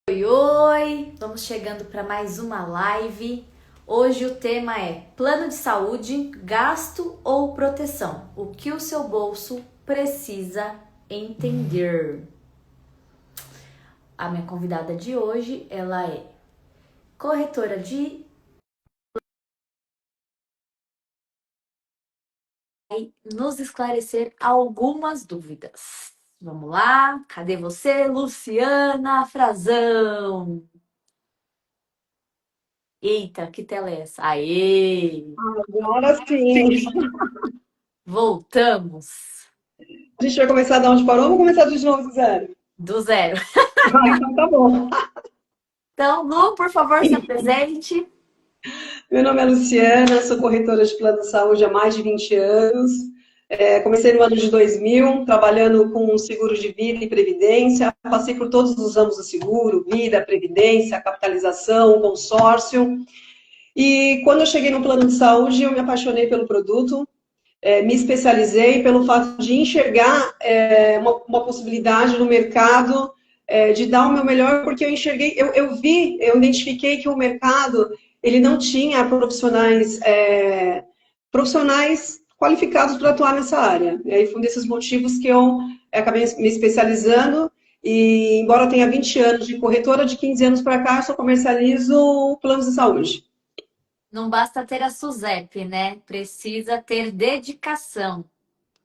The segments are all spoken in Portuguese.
Oi, oi! Vamos chegando para mais uma live. Hoje o tema é plano de saúde, gasto ou proteção? O que o seu bolso precisa entender? A minha convidada de hoje, ela é corretora de nos esclarecer algumas dúvidas. Vamos lá, cadê você, Luciana Frazão? Eita, que tela é essa? Aê! Agora sim. Voltamos A gente vai começar de onde parou ou vamos começar de novo do zero? do zero. Então tá bom. Então, Lu, por favor, se apresente. Meu nome é Luciana, sou corretora de plano de saúde há mais de 20 anos. Comecei no ano de 2000, trabalhando com seguro de vida e previdência. Passei por todos os ramos do seguro, vida, previdência, capitalização, consórcio. E quando eu cheguei no plano de saúde, eu me apaixonei pelo produto. Me especializei pelo fato de enxergar uma possibilidade no mercado de dar o meu melhor, porque eu enxerguei, eu identifiquei que o mercado ele não tinha profissionais qualificados para atuar nessa área. E aí foi um desses motivos que eu acabei me especializando. E embora eu tenha 20 anos de corretora, de 15 anos para cá, eu só comercializo planos de saúde. Não basta ter a SUSEP, né? Precisa ter dedicação.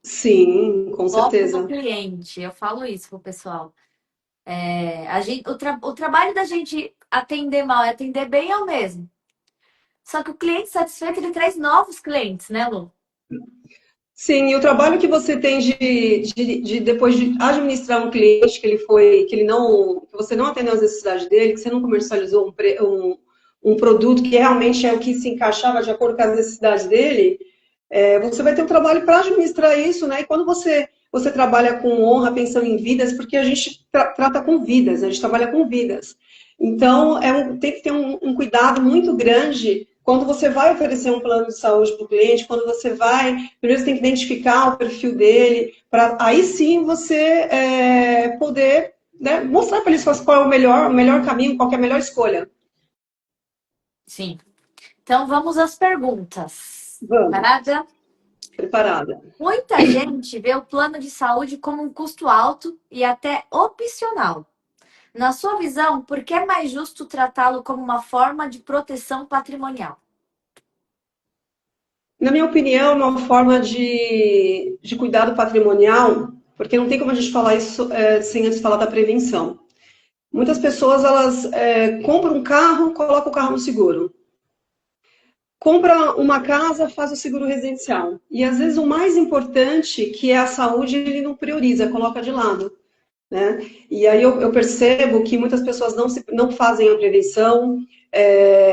Sim, com Foco no certeza. cliente. Eu falo isso pro pessoal. O trabalho da gente atender mal e atender bem é o mesmo. Só que o cliente satisfeito, ele traz novos clientes, né, Lu? Sim, e o trabalho que você tem de depois de administrar um cliente que você não atendeu as necessidades dele, que você não comercializou um produto que realmente é o que se encaixava de acordo com as necessidades dele, você vai ter um trabalho para administrar isso, né? E quando você trabalha com honra, pensando em vidas, porque a gente trata com vidas, a gente trabalha com vidas. Então, tem que ter um cuidado muito grande quando você vai oferecer um plano de saúde para o cliente, quando você vai, primeiro você tem que identificar o perfil dele, para aí sim você poder, né, mostrar para eles qual é o melhor caminho, qual é a melhor escolha. Sim. Então, vamos às perguntas. Vamos, Parada? preparada. Muita gente vê o plano de saúde como um custo alto e até opcional. Na sua visão, por que é mais justo tratá-lo como uma forma de proteção patrimonial? Na minha opinião, é uma forma de cuidado patrimonial, porque não tem como a gente falar isso sem antes falar da prevenção. Muitas pessoas, elas compram um carro, colocam o carro no seguro. Compra uma casa, faz o seguro residencial. E às vezes o mais importante, que é a saúde, ele não prioriza, coloca de lado. Né? E aí eu percebo que muitas pessoas não fazem a prevenção,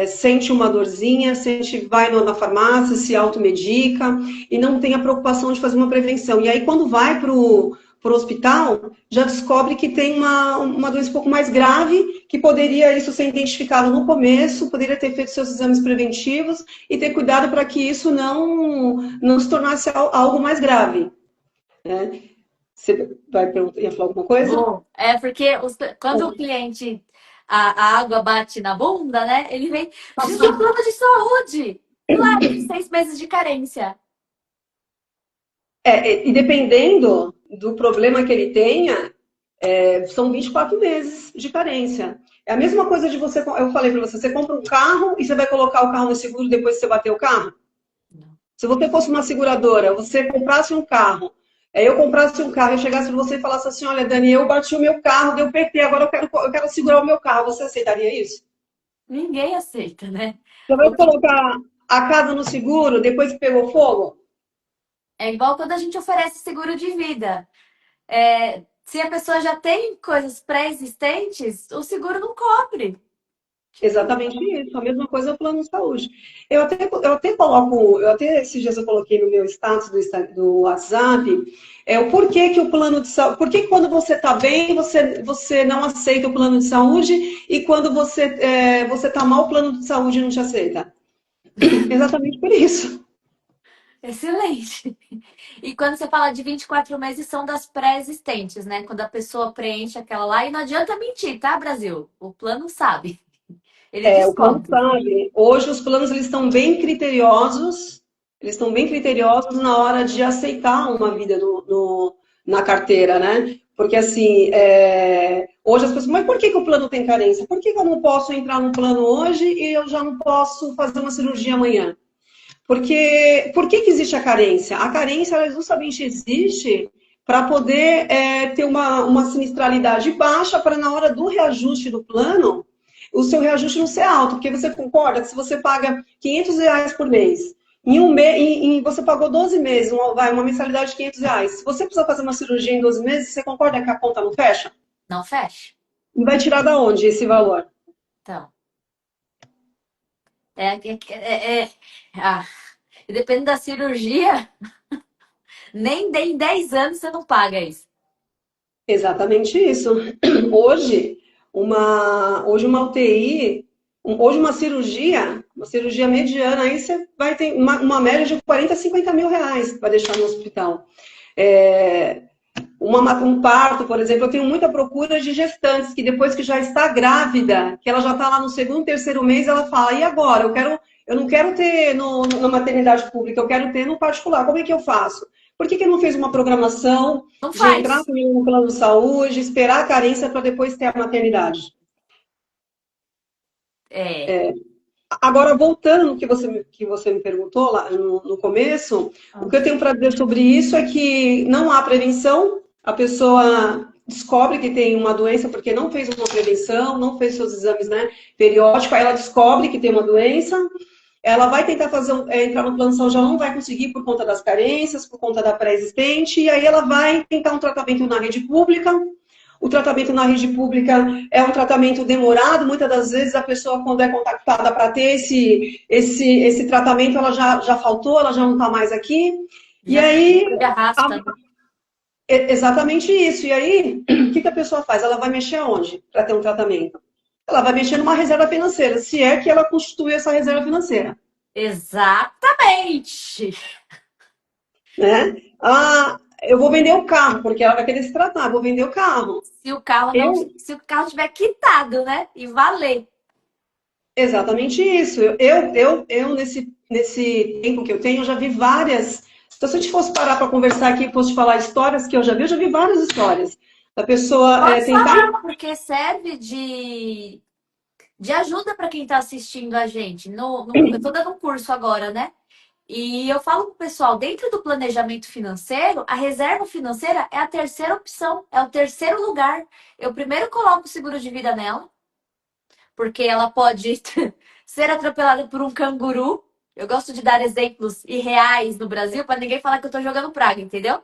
sente uma dorzinha, vai na farmácia, se automedica e não tem a preocupação de fazer uma prevenção. E aí quando vai para o hospital, já descobre que tem uma doença um pouco mais grave, que poderia isso ser identificado no começo, poderia ter feito seus exames preventivos e ter cuidado para que isso não se tornasse algo mais grave. Né? Você ia falar alguma coisa? Bom, porque quando o cliente, a água bate na bunda, né? Ele vem, preciso de plano de saúde. E lá vem 6 meses de carência. E dependendo do problema que ele tenha, são 24 meses de carência. É a mesma coisa de você, eu falei para você, você compra um carro e você vai colocar o carro no seguro depois que você bater o carro? Se você fosse uma seguradora, você comprasse um carro, eu comprasse um carro, eu chegasse para você e falasse assim, olha, Dani, eu bati o meu carro, deu PT, agora eu quero segurar o meu carro. Você aceitaria isso? Ninguém aceita, né? Você vai O que colocar a casa no seguro depois que pegou fogo? é igual quando a gente oferece seguro de vida. Se a pessoa já tem coisas pré-existentes, o seguro não cobre. Exatamente isso, a mesma coisa é o plano de saúde. Esses dias eu coloquei no meu status do WhatsApp, o porquê que o plano de saúde, por que quando você está bem, você não aceita o plano de saúde e quando você está mal, o plano de saúde não te aceita? Exatamente por isso. Excelente. E quando você fala de 24 meses, são das pré-existentes, né? Quando a pessoa preenche aquela lá, e não adianta mentir, tá, Brasil? O plano sabe. Ele O plano descobre. sabe. Hoje os planos eles estão bem criteriosos na hora de aceitar uma vida na carteira, né? Porque assim, hoje as pessoas, mas por que que o plano tem carência? Por que que eu não posso entrar no plano hoje e eu já não posso fazer uma cirurgia amanhã? Porque por que que existe a carência? A carência ela justamente existe para poder ter uma sinistralidade baixa para na hora do reajuste do plano o seu reajuste não ser alto, porque você concorda que se você paga R$ 500 por mês, você pagou 12 meses, uma mensalidade de R$ 500, se você precisar fazer uma cirurgia em 12 meses, você concorda que a conta não fecha? Não fecha? E vai tirar da onde esse valor? Então. Ah, e dependendo da cirurgia, nem em 10 anos você não paga isso. Exatamente isso. Hoje, hoje uma UTI, hoje uma cirurgia mediana, aí você vai ter uma média de 40 a 50 mil reais para deixar no hospital. É, um parto, por exemplo, eu tenho muita procura de gestantes que depois que já está grávida, que ela já está lá no segundo, terceiro mês, ela fala, e agora? Eu não quero ter na maternidade pública, eu quero ter no particular. Como é que eu faço? Por que que não fez uma programação Não de entrar faz. primeiro no plano de saúde, esperar a carência para depois ter a maternidade? É. Agora, voltando no que você me perguntou lá no começo, o que eu tenho para dizer sobre isso é que não há prevenção, a pessoa descobre que tem uma doença porque não fez uma prevenção, não fez seus exames, né, periódicos, aí ela descobre que tem uma doença, ela vai tentar entrar no plano de saúde, já não vai conseguir por conta das carências, por conta da pré-existente, e aí ela vai tentar um tratamento na rede pública. O tratamento na rede pública é um tratamento demorado, muitas das vezes a pessoa, quando é contactada para ter esse tratamento, ela já faltou, ela já não está mais aqui. E Já aí, arrasta, né? exatamente isso. E aí, o que a pessoa faz? Ela vai mexer aonde para ter um tratamento? Ela vai mexer numa reserva financeira, se é que ela constitui essa reserva financeira. Exatamente. Né? Ah, eu vou vender o carro, porque ela vai querer se tratar, vou vender o carro. Se o carro não, Eu, se o carro tiver quitado, né? E valer. exatamente isso. Eu nesse tempo que eu tenho, eu já vi várias. Então, se a gente fosse parar para conversar aqui, fosse falar histórias que eu já vi várias histórias. Da pessoa Pode tentar. falar, porque serve de ajuda para quem está assistindo a gente. Eu estou dando um curso agora, né? E eu falo pro pessoal, dentro do planejamento financeiro, a reserva financeira é a terceira opção, é o terceiro lugar. Eu primeiro coloco o seguro de vida nela, porque ela pode ser atropelada por um canguru. Eu gosto de dar exemplos irreais no Brasil para ninguém falar que eu tô jogando praga, entendeu?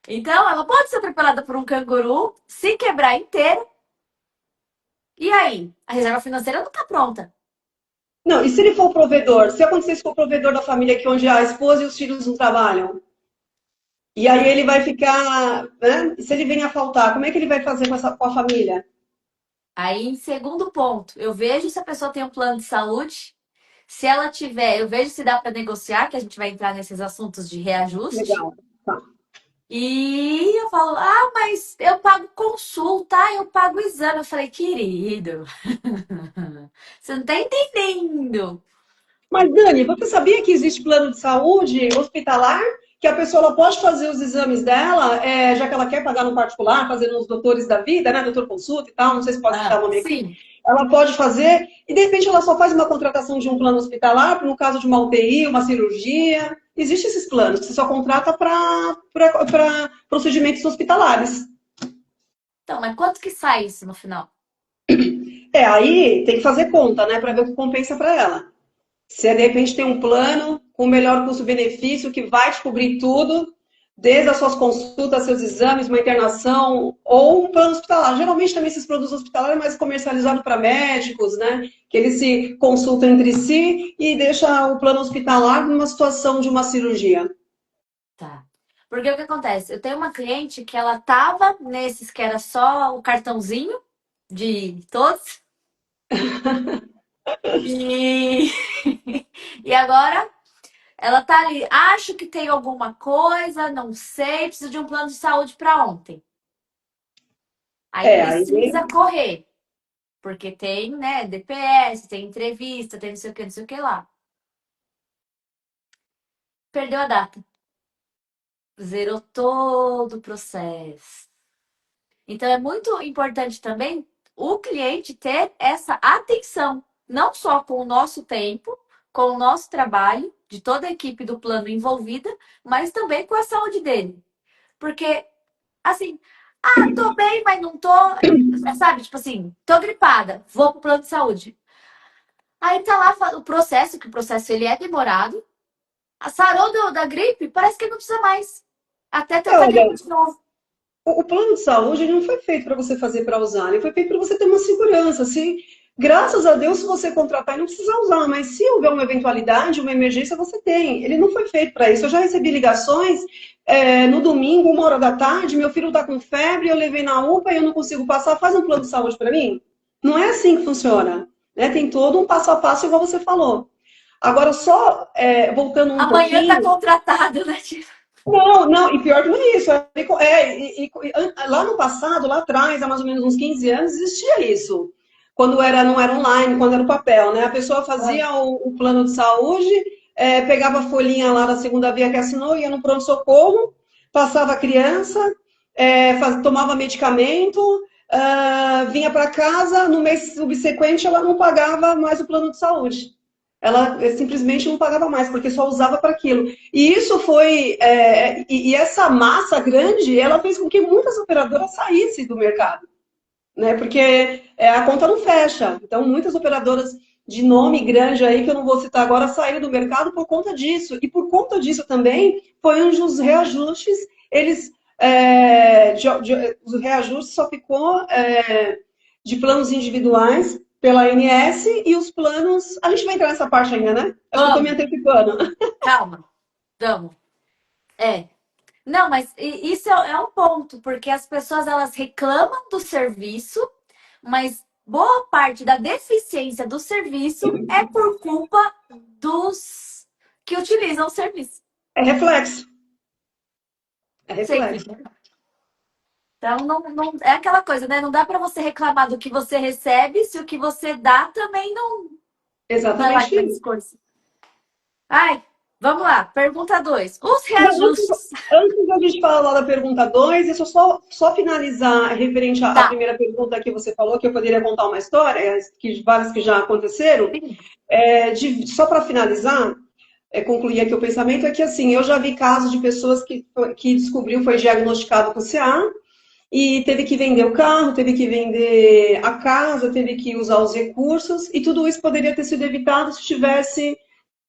Então, ela pode ser atropelada por um canguru, se quebrar inteira. E aí? A reserva financeira não tá pronta. Não, e se ele for o provedor? Se acontecesse com o provedor da família, que onde a esposa e os filhos não trabalham? E aí ele vai ficar, né? E se ele vem a faltar, como é que ele vai fazer com a família? Aí, em segundo ponto, eu vejo se a pessoa tem um plano de saúde. Se ela tiver, eu vejo se dá para negociar, que a gente vai entrar nesses assuntos de reajuste. Legal. Tá. E eu falo, mas eu pago consulta, eu pago exame. Eu falei, querido, você não tá entendendo. Mas, Dani, você sabia que existe plano de saúde hospitalar? Que a pessoa ela pode fazer os exames dela, já que ela quer pagar no particular, fazer nos doutores da vida, né? Doutor consulta e tal, não sei se pode citar o nome aqui. Sim, Ela pode fazer, e de repente ela só faz uma contratação de um plano hospitalar, no caso de uma UTI, uma cirurgia. Existem esses planos, que você só contrata para procedimentos hospitalares. então, mas quanto que sai isso no final? Aí tem que fazer conta, né, para ver o que compensa para ela. Se de repente tem um plano com melhor custo-benefício que vai te cobrir tudo, desde as suas consultas, seus exames, uma internação ou um plano hospitalar. Geralmente também esses produtos hospitalares é mais comercializado para médicos, né? Que eles se consultam entre si e deixa o plano hospitalar numa situação de uma cirurgia. Tá. Porque o que acontece? Eu tenho uma cliente que ela tava nesses que era só o cartãozinho de todos. E, e agora Ela tá ali, acho que tem alguma coisa, não sei, preciso de um plano de saúde para ontem. Aí Aí precisa correr, porque tem, né, DPS, tem entrevista, tem não sei o que lá. Perdeu a data. Zerou todo o processo. Então é muito importante também o cliente ter essa atenção, não só com o nosso tempo, com o nosso trabalho, de toda a equipe do plano envolvida, mas também com a saúde dele. Porque, assim, tô bem, mas não tô, sabe? Tipo assim, tô gripada, vou pro plano de saúde. Aí tá lá o processo, que o processo ele é demorado. A sarou da gripe, parece que não precisa mais. Até tentar olha, gripe de novo. o plano de saúde ele não foi feito para você fazer para usar, ele foi feito para você ter uma segurança. Se, graças a Deus, se você contratar, não precisa usar, mas se houver uma eventualidade, uma emergência, você tem. Ele não foi feito para isso. Eu já recebi ligações no domingo, 1 hora da tarde, meu filho está com febre, eu levei na UPA e eu não consigo passar, faz um plano de saúde para mim? Não é assim que funciona. Né? Tem todo um passo a passo, igual você falou. Agora, só voltando um Amanhã tá pouquinho. contratado, né, Tira? Não, não, e pior que não é isso. Lá no passado, lá atrás, há mais ou menos uns 15 anos, existia isso. Quando não era online, quando era o papel, né? A pessoa fazia o plano de saúde, pegava a folhinha lá da segunda via que assinou, ia no pronto-socorro, passava a criança, tomava medicamento, vinha para casa, no mês subsequente ela não pagava mais o plano de saúde. Ela simplesmente não pagava mais, porque só usava para aquilo. E isso foi. E essa massa grande, ela fez com que muitas operadoras saíssem do mercado, né? Porque a conta não fecha. Então, muitas operadoras de nome grande aí, que eu não vou citar agora, saíram do mercado por conta disso. E por conta disso também, foi onde os reajustes, eles. Os reajustes só ficou de planos individuais pela ANS e os planos. A gente vai entrar nessa parte ainda, né? Acho que eu estou me Vamos, antecipando. calma, vamos. É. Não, mas isso é um ponto, porque as pessoas elas reclamam do serviço, mas boa parte da deficiência do serviço é por culpa dos que utilizam o serviço. É reflexo. É Sempre. reflexo. Então, é aquela coisa, né? Não dá para você reclamar do que você recebe se o que você dá também não vai lá e Exatamente faz isso. coisa. Ai, vamos lá. Pergunta 2. Os Mas reajustes. antes da gente falar lá da pergunta 2, deixa eu só finalizar referente à Tá. primeira pergunta que você falou, que eu poderia contar uma história, várias que já aconteceram. Sim. Só para finalizar, concluir aqui o pensamento, é que assim, eu já vi casos de pessoas que descobriu, foi diagnosticado com CA, e teve que vender o carro, teve que vender a casa, teve que usar os recursos, e tudo isso poderia ter sido evitado se tivesse,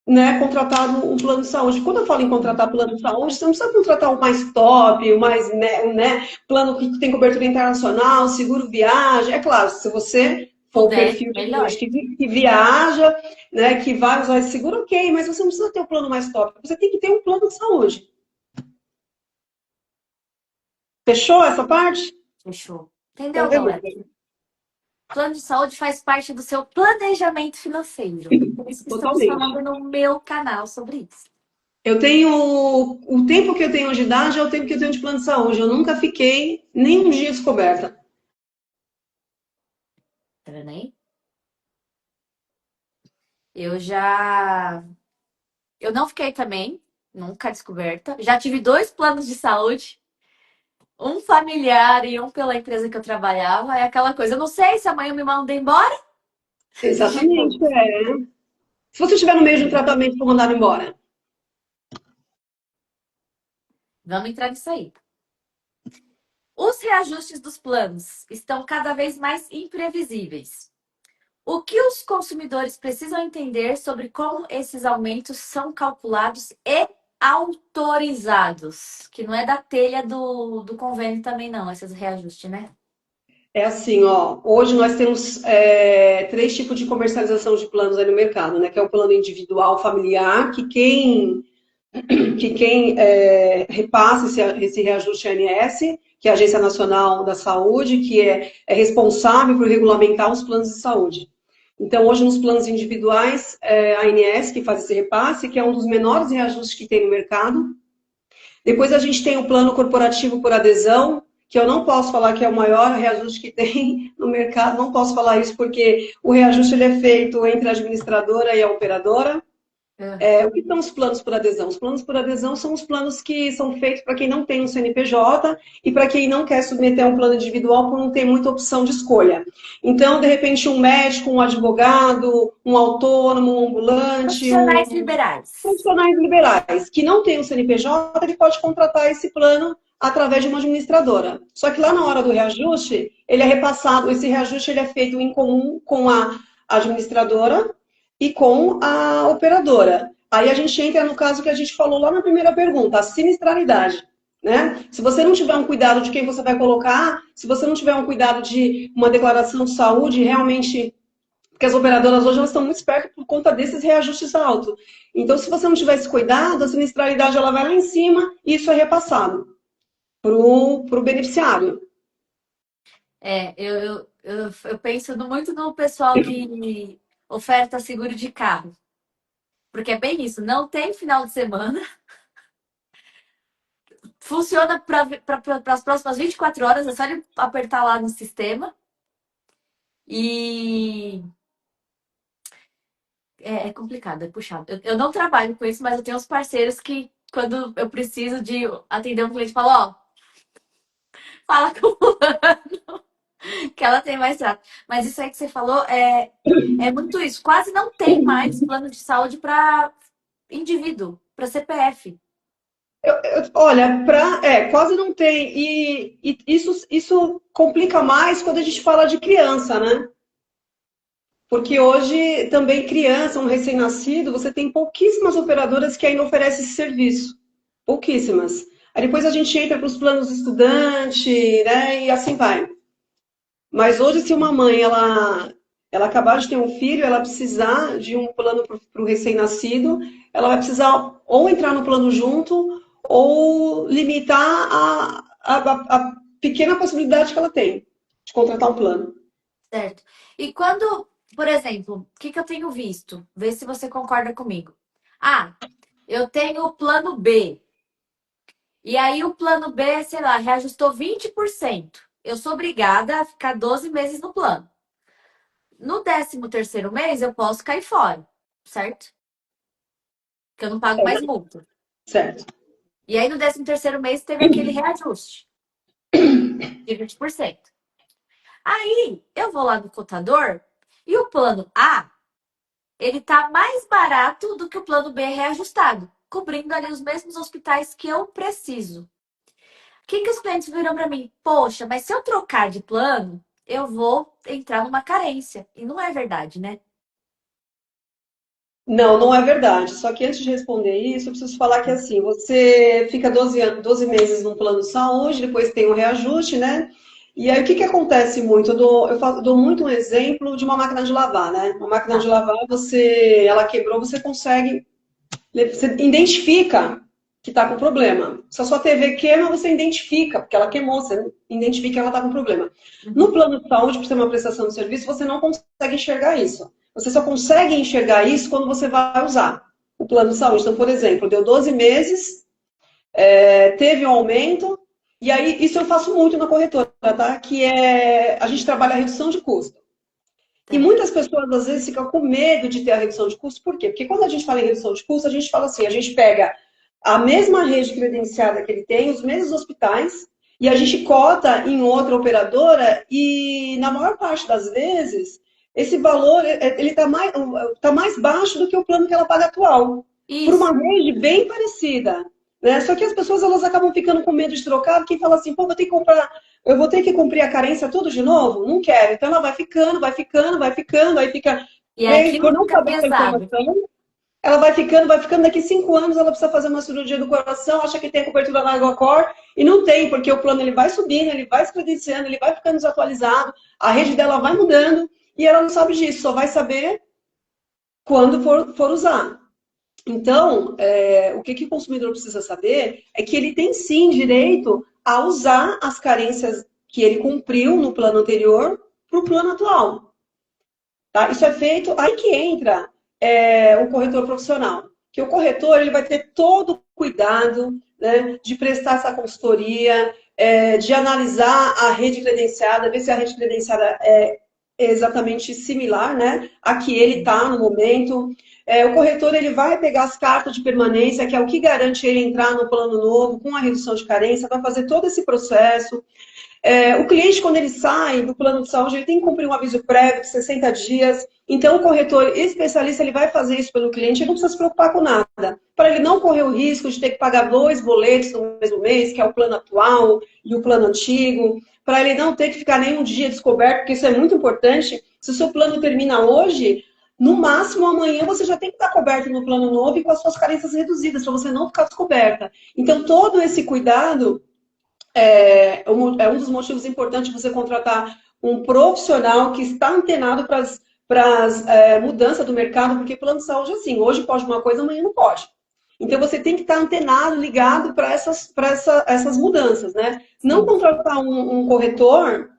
né, contratado um plano de saúde. Quando eu falo em contratar plano de saúde, você não precisa contratar o mais top, o mais, né, plano que tem cobertura internacional, seguro viagem. É claro, se você for o Puder, perfil de melhor. cliente que viaja, né, que vai usar esse seguro, ok, mas você não precisa ter o plano mais top, você tem que ter um plano de saúde. Fechou essa parte? Fechou. Então, Entendeu, galera? beleza. Plano de saúde faz parte do seu planejamento financeiro. Por isso que estamos Totalmente. falando no meu canal sobre isso. Eu tenho o tempo que eu tenho de idade é o tempo que eu tenho de plano de saúde. Eu nunca fiquei nem um dia descoberta. Tá vendo aí? Eu já. Eu não fiquei também, nunca descoberta. Já tive 2 planos de saúde, um familiar e um pela empresa que eu trabalhava. É aquela coisa, eu não sei se amanhã me mandam embora. Exatamente. Se você estiver no meio de um tratamento e for mandado embora. Vamos entrar nisso aí. Os reajustes dos planos estão cada vez mais imprevisíveis. O que os consumidores precisam entender sobre como esses aumentos são calculados e autorizados? Que não é da telha do convênio também, não, esses reajustes, né? É assim, ó. Hoje nós temos 3 tipos de comercialização de planos aí no mercado, né? Que é o plano individual familiar, que quem repassa esse reajuste ANS, que é a Agência Nacional da Saúde, que é responsável por regulamentar os planos de saúde. Então, hoje, nos planos individuais, a ANS que faz esse repasse, que é um dos menores reajustes que tem no mercado. Depois, a gente tem o plano corporativo por adesão, que eu não posso falar que é o maior reajuste que tem no mercado, não posso falar isso porque o reajuste ele é feito entre a administradora e a operadora. O que são os planos por adesão? Os planos por adesão são os planos que são feitos para quem não tem um CNPJ e para quem não quer submeter a um plano individual por não ter muita opção de escolha. Então, de repente, um médico, um advogado, um autônomo, um ambulante... Profissionais liberais. Profissionais liberais, que não tem um CNPJ, ele pode contratar esse plano através de uma administradora. Só que lá na hora do reajuste, ele é repassado, esse reajuste ele é feito em comum com a administradora e com a operadora. Aí a gente entra no caso que a gente falou lá na primeira pergunta, a sinistralidade. Né? Se você não tiver um cuidado de quem você vai colocar, se você não tiver um cuidado de uma declaração de saúde, realmente, porque as operadoras hoje elas estão muito espertas por conta desses reajustes altos. Então, se você não tiver esse cuidado, a sinistralidade ela vai lá em cima e isso é repassado para o beneficiário. Eu penso muito no pessoal que oferta seguro de carro. Porque é bem isso, não tem final de semana. Funciona para as próximas 24 horas, é só ele apertar lá no sistema. E é complicado, é puxado. Eu não trabalho com isso, mas eu tenho uns parceiros que, quando eu preciso de atender um cliente, falo, ó, fala com o fulano, que ela tem mais trato. Mas isso aí que você falou é muito isso. Quase não tem mais plano de saúde para indivíduo, para CPF. Olha, quase não tem. E isso complica mais quando a gente fala de criança, né? Porque hoje também criança, um recém-nascido, você tem pouquíssimas operadoras que ainda oferecem esse serviço. Pouquíssimas. Aí depois a gente entra para os planos de estudante, né? E assim vai. Mas hoje, se uma mãe ela acabar de ter um filho, ela precisar de um plano para o recém-nascido, ela vai precisar ou entrar no plano junto ou limitar a pequena possibilidade que ela tem de contratar um plano. Certo. E quando, por exemplo, o que eu tenho visto? Vê se você concorda comigo. Ah, eu tenho o plano B. E aí o plano B, sei lá, reajustou 20%. Eu sou obrigada a ficar 12 meses no plano. No 13º mês, eu posso cair fora, certo? Porque eu não pago mais multa. Certo. E aí no 13º mês teve aquele reajuste de 20%. Aí eu vou lá no contador e o plano A, ele tá mais barato do que o plano B reajustado, cobrindo ali os mesmos hospitais que eu preciso. O que os clientes viram para mim? Poxa, mas se eu trocar de plano, eu vou entrar numa carência. E não é verdade, né? Não, não é verdade. Só que antes de responder isso, eu preciso falar que assim, você fica 12 meses num plano de saúde, depois tem um reajuste, né? E aí o que acontece muito? Eu dou muito um exemplo de uma máquina de lavar, né? Uma máquina de lavar, ela quebrou, você consegue, você identifica que está com problema. Se a sua TV queima, você identifica, porque ela queimou, você identifica que ela está com problema. No plano de saúde, por ser uma prestação de serviço, você não consegue enxergar isso. Você só consegue enxergar isso quando você vai usar o plano de saúde. Então, por exemplo, deu 12 meses, teve um aumento, e aí isso eu faço muito na corretora, tá? Que a gente trabalha a redução de custo. E muitas pessoas, às vezes, ficam com medo de ter a redução de custo. Por quê? Porque quando a gente fala em redução de custo, a gente fala assim, a gente pega a mesma rede credenciada que ele tem, os mesmos hospitais, e a gente cota em outra operadora, e na maior parte das vezes, esse valor ele tá mais baixo do que o plano que ela paga atual. Isso. Por uma rede bem parecida. Né? Só que as pessoas elas acabam ficando com medo de trocar, porque fala assim, pô, eu vou ter que cumprir a carência tudo de novo? Não quero. Então ela vai ficando, aí fica... E aquilo não fica pesado. Ela vai ficando, daqui 5 anos ela precisa fazer uma cirurgia do coração, acha que tem a cobertura na Aguacor, e não tem, porque o plano ele vai subindo, ele vai se credenciando, ele vai ficando desatualizado, a rede dela vai mudando, e ela não sabe disso, só vai saber quando for usar. Então, o que o consumidor precisa saber é que ele tem sim direito a usar as carências que ele cumpriu no plano anterior para o plano atual. Tá? Isso é feito, aí que entra o corretor profissional. Que o corretor ele vai ter todo o cuidado, né, de prestar essa consultoria, de analisar a rede credenciada, ver se a rede credenciada é exatamente similar, né, a que ele está no momento. O corretor ele vai pegar as cartas de permanência, que é o que garante ele entrar no plano novo, com a redução de carência, vai fazer todo esse processo. O cliente, quando ele sai do plano de saúde, ele tem que cumprir um aviso prévio de 60 dias. Então, o corretor especialista ele vai fazer isso pelo cliente, ele não precisa se preocupar com nada. Para ele não correr o risco de ter que pagar 2 boletos no mesmo mês, que é o plano atual e o plano antigo. Para ele não ter que ficar nenhum dia descoberto, porque isso é muito importante. Se o seu plano termina hoje, no máximo amanhã você já tem que estar coberto no plano novo e com as suas carências reduzidas, para você não ficar descoberta. Então, todo esse cuidado é um dos motivos importantes de você contratar um profissional que está antenado para as mudanças do mercado, porque plano de saúde, assim, hoje pode uma coisa, amanhã não pode. Então, você tem que estar antenado, ligado para essas mudanças, né? Não contratar um corretor,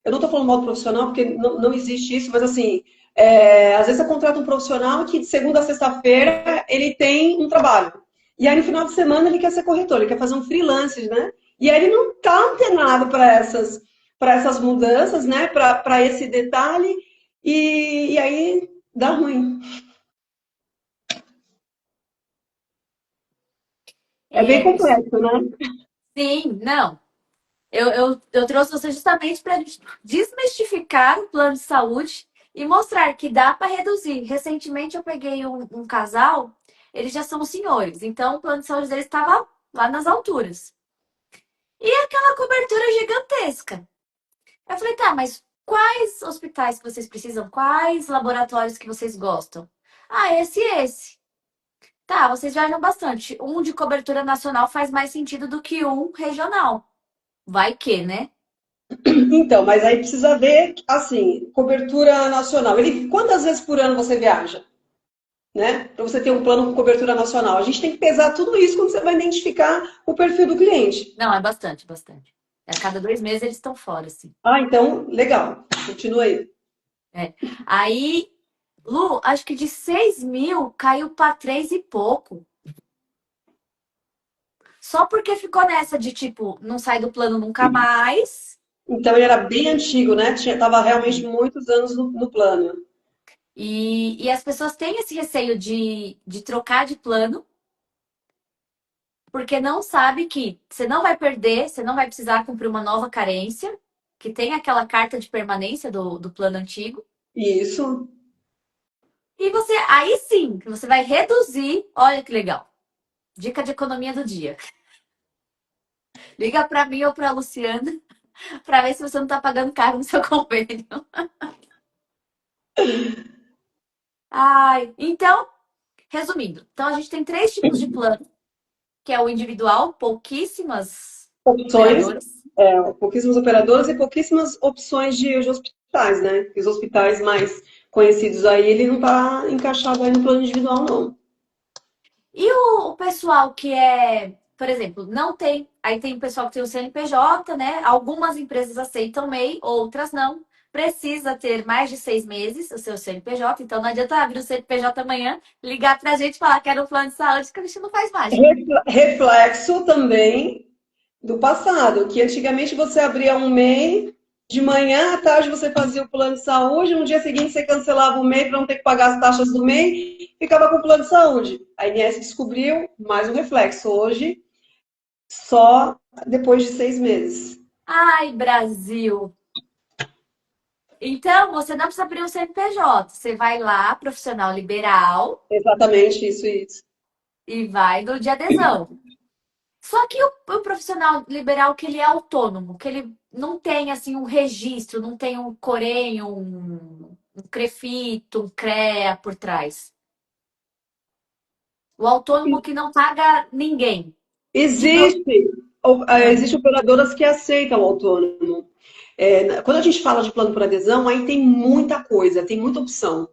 eu não estou falando mal do profissional, porque não existe isso, mas assim, às vezes você contrata um profissional que de segunda a sexta-feira ele tem um trabalho. E aí no final de semana ele quer ser corretor, ele quer fazer um freelance, né? E aí ele não está antenado para essas mudanças, né? Para esse detalhe, e aí dá ruim. É bem complexo, né? Sim, não. Eu trouxe você justamente para desmistificar o plano de saúde e mostrar que dá para reduzir. Recentemente eu peguei um casal, eles já são senhores, então o plano de saúde deles estava lá nas alturas. E aquela cobertura gigantesca. Eu falei, tá, mas quais hospitais que vocês precisam? Quais laboratórios que vocês gostam? Ah, esse e esse. Tá, vocês viajam bastante. Um de cobertura nacional faz mais sentido do que um regional. Vai que, né? Então, mas aí precisa ver, assim, cobertura nacional. Quantas vezes por ano você viaja? Né? Para você ter um plano com cobertura nacional. A gente tem que pesar tudo isso quando você vai identificar o perfil do cliente. Não, é bastante, bastante. A cada 2 meses eles estão fora, assim. Ah, então, legal. Continua aí. Aí, Lu, acho que de 6.000 caiu para 3 e pouco. Só porque ficou nessa de tipo, não sai do plano nunca mais. Então, ele era bem antigo, né? Tava realmente muitos anos no plano. E as pessoas têm esse receio de trocar de plano, porque não sabe que você não vai perder, você não vai precisar cumprir uma nova carência, que tem aquela carta de permanência do plano antigo. Isso. E você, aí sim, você vai reduzir. Olha que legal. Dica de economia do dia. Liga para mim ou para a Luciana para ver se você não está pagando caro no seu convênio. Ai, então, resumindo, então a gente tem 3 tipos de plano, que é o individual, pouquíssimas Opções, operadoras. pouquíssimas operadoras e pouquíssimas opções de hospitais, né? Os hospitais mais conhecidos aí, ele não está encaixado aí no plano individual, não. E o pessoal que é, por exemplo, não tem. Aí tem o pessoal que tem o CNPJ, né? Algumas empresas aceitam MEI, outras não. Precisa ter mais de 6 meses o seu CNPJ, então não adianta abrir o CNPJ amanhã, ligar pra gente e falar que era um plano de saúde, que a gente não faz mágica. Reflexo também do passado, que antigamente você abria um MEI, de manhã à tarde você fazia o plano de saúde, no dia seguinte você cancelava o MEI para não ter que pagar as taxas do MEI, ficava com o plano de saúde. A INSS descobriu mais um reflexo. Hoje, só depois de 6 meses. Ai, Brasil! Então, você não precisa abrir um CNPJ. Você vai lá, profissional liberal, Exatamente isso. e vai do de adesão. Só que o profissional liberal que ele é autônomo, que ele não tem assim um registro, não tem um Corém, um Crefito, um CREA por trás. O autônomo que não paga ninguém. Existe operadoras que aceitam o autônomo. Quando a gente fala de plano por adesão, aí tem muita coisa, tem muita opção.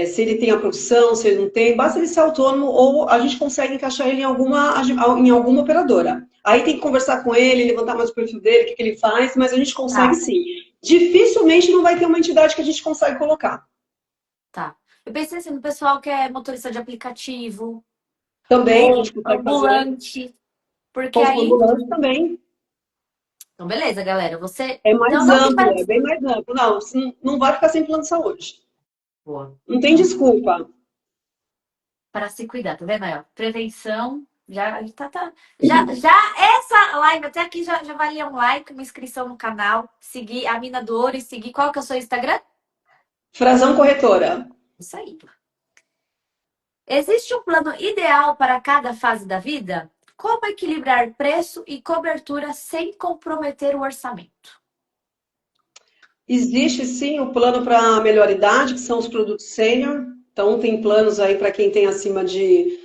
Se ele tem a profissão, se ele não tem, basta ele ser autônomo ou a gente consegue encaixar ele em alguma operadora. Aí tem que conversar com ele, levantar mais o perfil dele, o que ele faz, mas a gente consegue sim. Dificilmente não vai ter uma entidade que a gente consegue colocar. Tá. Eu pensei assim, no pessoal que é motorista de aplicativo Também a ou gente consegue fazer. ambulante, porque Com aí... ambulante também. Então, beleza, galera. Você... É Então, mais não tem amplo, é mais... bem mais amplo. Não, você não vai ficar sem plano de saúde. Boa. Não tem Então, desculpa. para se cuidar, tá vendo aí, ó? Prevenção, já essa live até aqui já valia um like, uma inscrição no canal, seguir a Mina do Ouro e seguir qual que é o seu Instagram? Frazão corretora. Isso aí. Existe um plano ideal para cada fase da vida? Como equilibrar preço e cobertura sem comprometer o orçamento? Existe sim o plano para melhor idade, que são os produtos sênior. Então, tem planos aí para quem tem acima de,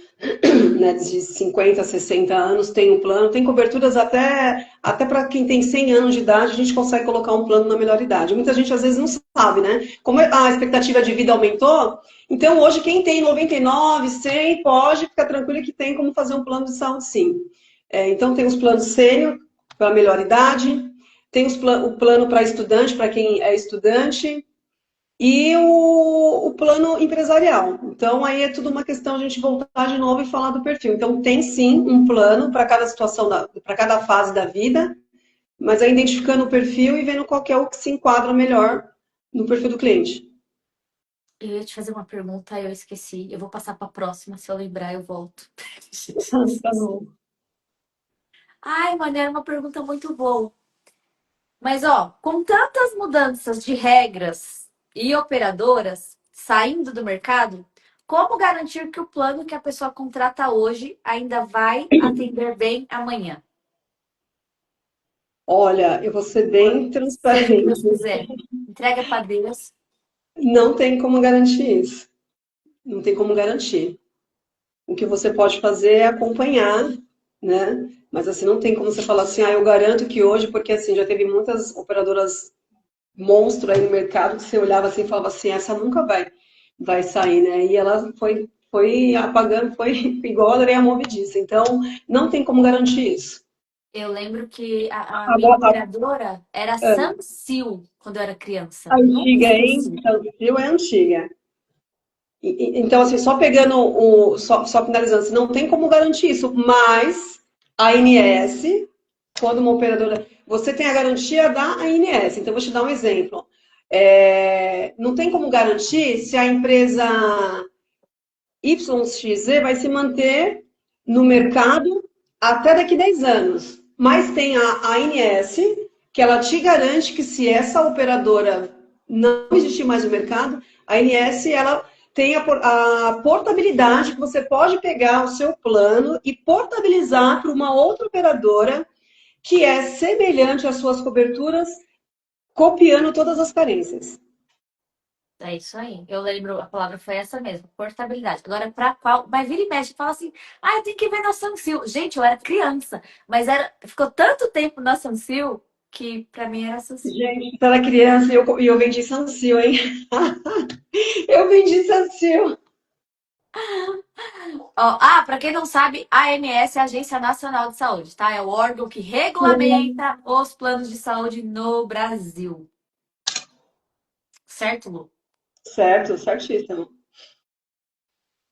né, de 50, 60 anos, tem um plano. Tem coberturas até para quem tem 100 anos de idade, a gente consegue colocar um plano na melhor idade. Muita gente às vezes não sabe, né? Como a expectativa de vida aumentou, então hoje quem tem 99, 100, pode ficar tranquilo que tem como fazer um plano de saúde sim. Então, tem os planos sênior para melhor idade. Tem o plano para estudante, para quem é estudante, e o plano empresarial. Então, aí é tudo uma questão de a gente voltar de novo e falar do perfil. Então, tem sim um plano para cada situação, para cada fase da vida, mas é identificando o perfil e vendo qual que é o que se enquadra melhor no perfil do cliente. Eu ia te fazer uma pergunta, eu esqueci. Eu vou passar para a próxima, se eu lembrar, eu volto. Tá bom. Ai, mano, era uma pergunta muito boa. Mas, ó, com tantas mudanças de regras e operadoras saindo do mercado, como garantir que o plano que a pessoa contrata hoje ainda vai atender bem amanhã? Olha, eu vou ser bem Seja o que Deus transparente. quiser. Entrega para Deus. Não tem como garantir isso. Não tem como garantir. O que você pode fazer é acompanhar, né? Mas assim, não tem como você falar assim, eu garanto que hoje, porque assim, já teve muitas operadoras monstro aí no mercado que você olhava assim e falava assim, essa nunca vai sair, né? E ela foi apagando, foi igual a Areia Movediça. Então, não tem como garantir isso. Eu lembro que a minha Agora, operadora era Samsil quando eu era criança. a Nunca antiga, hein? esqueci. O Fio é antiga. Então, assim, só pegando só finalizando, assim, não tem como garantir isso, mas a ANS, quando uma operadora. Você tem a garantia da ANS, então vou te dar um exemplo. Não tem como garantir se a empresa YXZ vai se manter no mercado até daqui 10 anos. Mas tem a ANS, que ela te garante que se essa operadora não existir mais no mercado, a ANS ela tem a portabilidade que você pode pegar o seu plano e portabilizar para uma outra operadora que é semelhante às suas coberturas, copiando todas as carências. É isso aí. Eu lembro, a palavra foi essa mesmo, portabilidade. Agora, para qual? Mas vira e mexe, fala assim, eu tenho que ver na Samsil. Gente, eu era criança, mas ficou tanto tempo na Samsil que para mim era Samsil. Gente, quando eu era criança e eu vendi Sansil, hein? Eu vendi Sansil. Ó, para quem não sabe, a ANS é a Agência Nacional de Saúde, tá? É o órgão que regulamenta os planos de saúde no Brasil. Certo, Lu? Certo, certíssimo.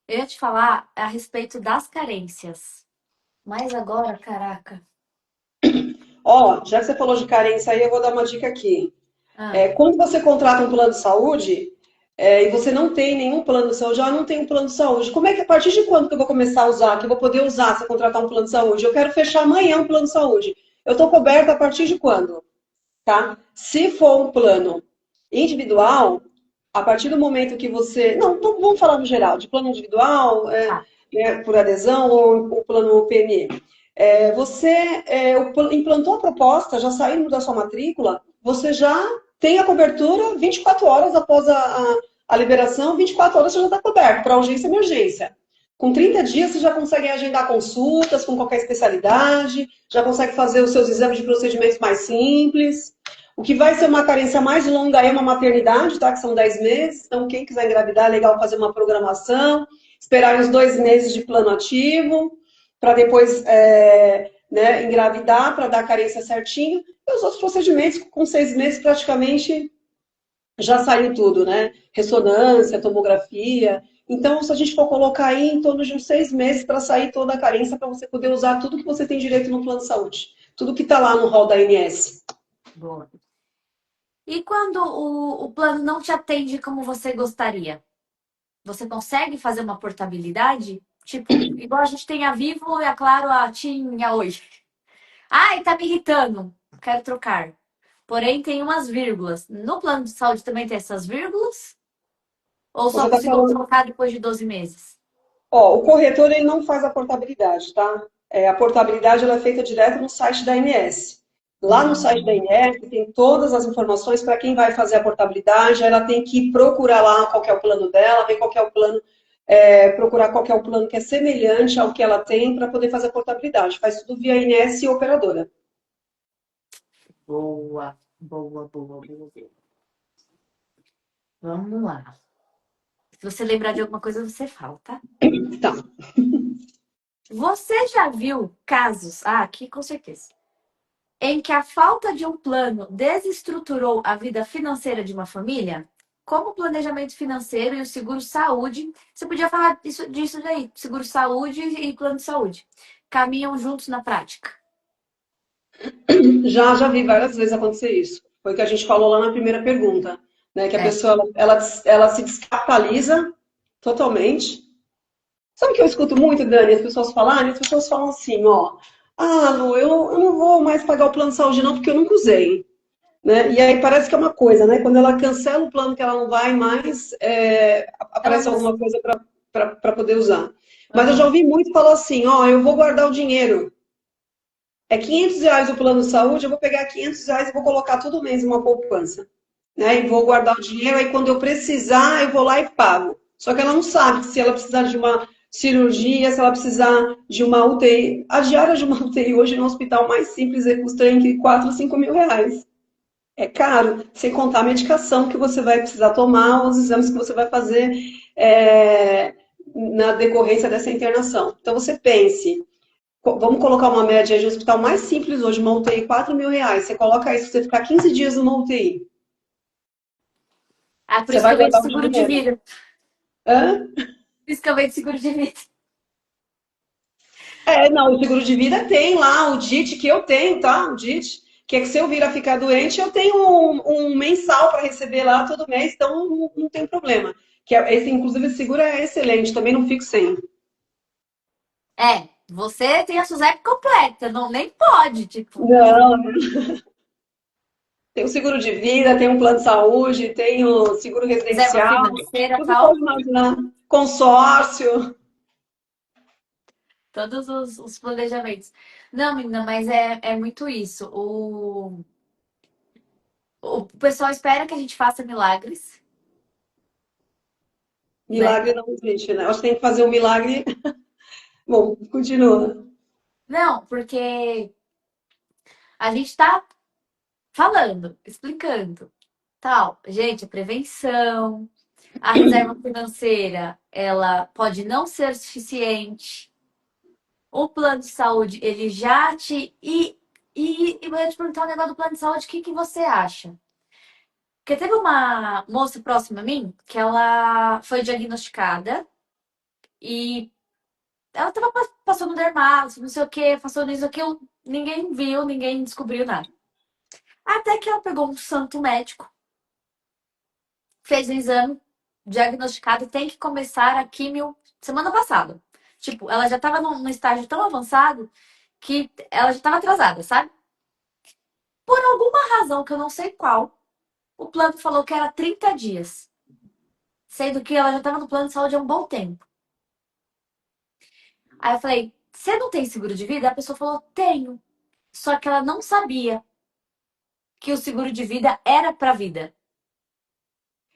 Eu ia te falar a respeito das carências. Mas agora, caraca. Ó, já que você falou de carência aí, eu vou dar uma dica aqui. Ah, Quando você contrata um plano de saúde, e você não tem nenhum plano de saúde, não tem um plano de saúde. Como é que, a partir de quando que eu vou começar a usar, que eu vou poder usar se eu contratar um plano de saúde? Eu quero fechar amanhã um plano de saúde. Eu estou coberta a partir de quando? Tá? Se for um plano individual, a partir do momento que você. Não, então vamos falar no geral, de plano individual, tá. por adesão ou o plano PME. Você implantou a proposta, já saiu da sua matrícula, você já tem a cobertura 24 horas após a liberação, 24 horas você já está coberto para urgência e emergência. Com 30 dias você já consegue agendar consultas com qualquer especialidade, já consegue fazer os seus exames de procedimentos mais simples. O que vai ser uma carência mais longa é uma maternidade, tá? Que são 10 meses. Então, quem quiser engravidar, é legal fazer uma programação, esperar uns 2 meses de plano ativo, para depois né, engravidar, para dar a carência certinho. E os outros procedimentos, com 6 meses, praticamente já saiu tudo, né? Ressonância, tomografia. Então, se a gente for colocar aí em torno de uns 6 meses para sair toda a carência, para você poder usar tudo que você tem direito no plano de saúde. Tudo que está lá no rol da ANS. Boa. E quando o plano não te atende como você gostaria? Você consegue fazer uma portabilidade? Tipo, igual a gente tem a Vivo e a Claro, a TIM e a Oi. Ai, tá me irritando. Quero trocar. Porém, tem umas vírgulas. No plano de saúde também tem essas vírgulas? Ou Você só está consigo falando, trocar depois de 12 meses? ó, o corretor ele não faz a portabilidade, tá? A portabilidade ela é feita direto no site da ANS. Lá no site da Hum, ANS tem todas as informações para quem vai fazer a portabilidade. Ela tem que procurar lá qual que é o plano dela, ver qual que é o plano, procurar qual que é o plano que é semelhante ao que ela tem para poder fazer a portabilidade. Faz tudo via ANS e operadora. boa, boa, boa, boa, boa. Vamos lá. Se você lembrar de alguma coisa, você fala, tá? Tá. Você já viu casos, aqui com certeza, em que a falta de um plano desestruturou a vida financeira de uma família? Como o planejamento financeiro e o seguro-saúde, você podia falar disso daí, seguro-saúde e plano de saúde, caminham juntos na prática. Já vi várias vezes acontecer isso. Foi o que a gente falou lá na primeira pergunta, né? Que a É, pessoa ela se descapitaliza totalmente. Sabe o que eu escuto muito, Dani, as pessoas falarem? As pessoas falam assim, ó, Lu, eu não vou mais pagar o plano de saúde não, porque eu nunca usei. Né? E aí parece que é uma coisa, né? Quando ela cancela o plano que ela não vai mais, ela aparece usa. alguma coisa para poder usar. Mas eu já Aham. ouvi muito falar assim, ó, eu vou guardar o dinheiro. É R$ 500 o plano de saúde, eu vou pegar R$ 500 e vou colocar todo mês em uma poupança. Né? E vou guardar o dinheiro, aí quando eu precisar, eu vou lá e pago. Só que ela não sabe se ela precisar de uma cirurgia, se ela precisar de uma UTI. A diária de uma UTI hoje no hospital mais simples custa entre 4 a 5 mil reais. É caro, sem contar a medicação que você vai precisar tomar, os exames que você vai fazer na decorrência dessa internação. Então você pense, vamos colocar uma média de um hospital mais simples hoje, uma UTI, 4 mil reais. Você coloca isso, você ficar 15 dias numa UTI. Ah, por Você isso que vai eu venho de guardar o seguro de dinheiro. vida. Hã? Por isso que eu venho de seguro de vida. Não, o seguro de vida tem lá o DIT que eu tenho, tá? O DIT, que é que se eu vir a ficar doente, eu tenho um mensal para receber lá todo mês, então não tem problema. Esse, inclusive, esse seguro é excelente, também não fico sem. É, você tem a SUSEP completa, não nem pode, tipo. Não, tem o seguro de vida, tem um plano de saúde, tem o seguro Reserva residencial, financeira tudo tal, pode imaginar. Consórcio. todos os planejamentos. Não, menina, mas é muito isso. O pessoal espera que a gente faça milagres, né? Milagre não existe, né? Acho que tem que fazer um milagre. Bom, continua. Não, porque a gente tá falando, explicando, tal. Gente, a prevenção, a reserva financeira, ela pode não ser suficiente. O plano de saúde, ele já te. E eu ia te perguntar um negócio do plano de saúde, o que você acha? Porque teve uma moça próxima a mim que ela foi diagnosticada e ela tava passando dermato, não sei o que, passando isso, aquilo, ninguém viu, ninguém descobriu nada. Até que ela pegou um santo médico, fez um exame, diagnosticado e tem que começar a químio semana passada. Tipo, ela já tava num estágio tão avançado que ela já tava atrasada, sabe? Por alguma razão que eu não sei qual, o plano falou que era 30 dias. Sendo que ela já estava no plano de saúde há um bom tempo. Aí eu falei, você não tem seguro de vida? A pessoa falou, tenho. Só que ela não sabia que o seguro de vida era para vida.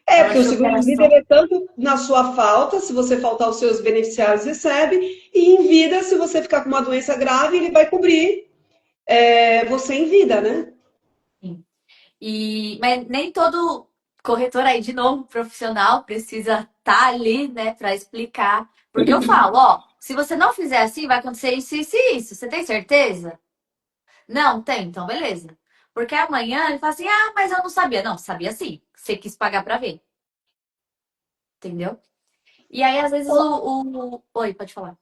Ela Porque o achou que seguro era de vida só. ele é tanto na sua falta, se você faltar, os seus beneficiários recebem, e em vida, se você ficar com uma doença grave, ele vai cobrir você em vida, né? Mas nem todo corretor aí, de novo, profissional, precisa estar ali, né, para explicar. Porque eu falo, ó, se você não fizer assim, vai acontecer isso, isso e isso. Você tem certeza? Não, tem, então beleza. Porque amanhã ele fala assim: ah, mas eu não sabia. Não, sabia sim. você quis pagar pra ver. Entendeu? E aí, às vezes, Oi, pode falar.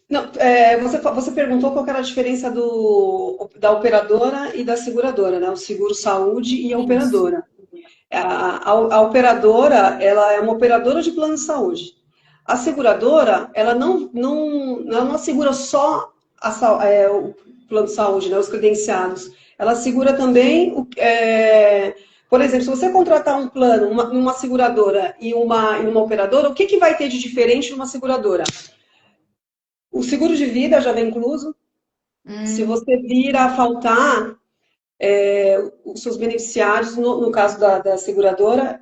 Não, você perguntou qual que era a diferença da operadora e da seguradora, né? O seguro-saúde e a Isso. operadora. A operadora, ela é uma operadora de plano de saúde. A seguradora, ela não assegura só o plano de saúde, né, os credenciados. Ela assegura também, por exemplo, se você contratar um plano, uma seguradora e uma operadora, o que, que vai ter de diferente numa seguradora? O seguro de vida já vem incluso. Se Hum, você vir a faltar, os seus beneficiários, no caso da seguradora,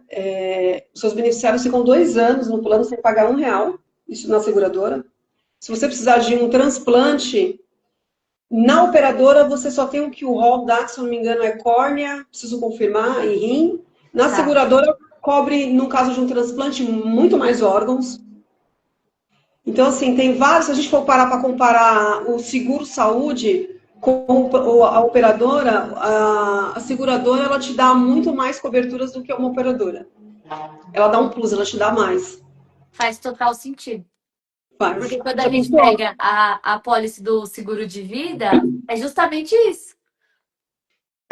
os seus beneficiários ficam 2 anos no plano sem pagar R$ 1, isso na seguradora. Se você precisar de um transplante, na operadora você só tem o que o rol dá, que se eu não me engano é córnea, preciso confirmar, e rim. Na tá. seguradora cobre, no caso de um transplante, muito mais órgãos. Então, assim, tem vários, se a gente for parar para comparar o seguro-saúde com a operadora, a seguradora, ela te dá muito mais coberturas do que uma operadora. Ela dá um plus, ela te dá mais. Faz total sentido. Faz. Porque quando a Já gente pensou? pega a apólice do seguro de vida, é justamente isso.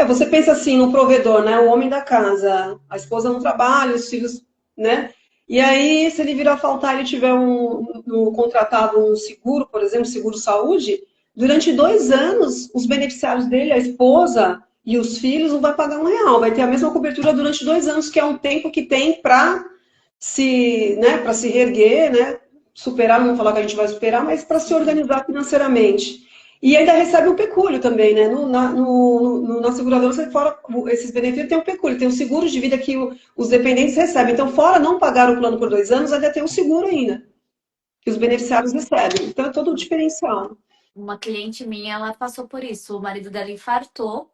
Você pensa assim no provedor, né? O homem da casa, a esposa não trabalha, os filhos, né? E aí, se ele vir a faltar, ele tiver contratado um seguro, por exemplo, seguro-saúde, durante 2 anos, os beneficiários dele, a esposa e os filhos, não vai pagar R$ 1, vai ter a mesma cobertura durante 2 anos, que é um tempo que tem para para se reerguer, né? Superar, não vou falar que a gente vai superar, mas para se organizar financeiramente. E ainda recebe um pecúlio também, né? Na seguradora, você fora esses benefícios, tem um pecúlio, tem o seguro de vida que os dependentes recebem. Então, fora não pagar o plano por 2 anos, ainda tem o seguro ainda, que os beneficiários recebem. Então, é todo o diferencial. Uma cliente minha, ela passou por isso. O marido dela infartou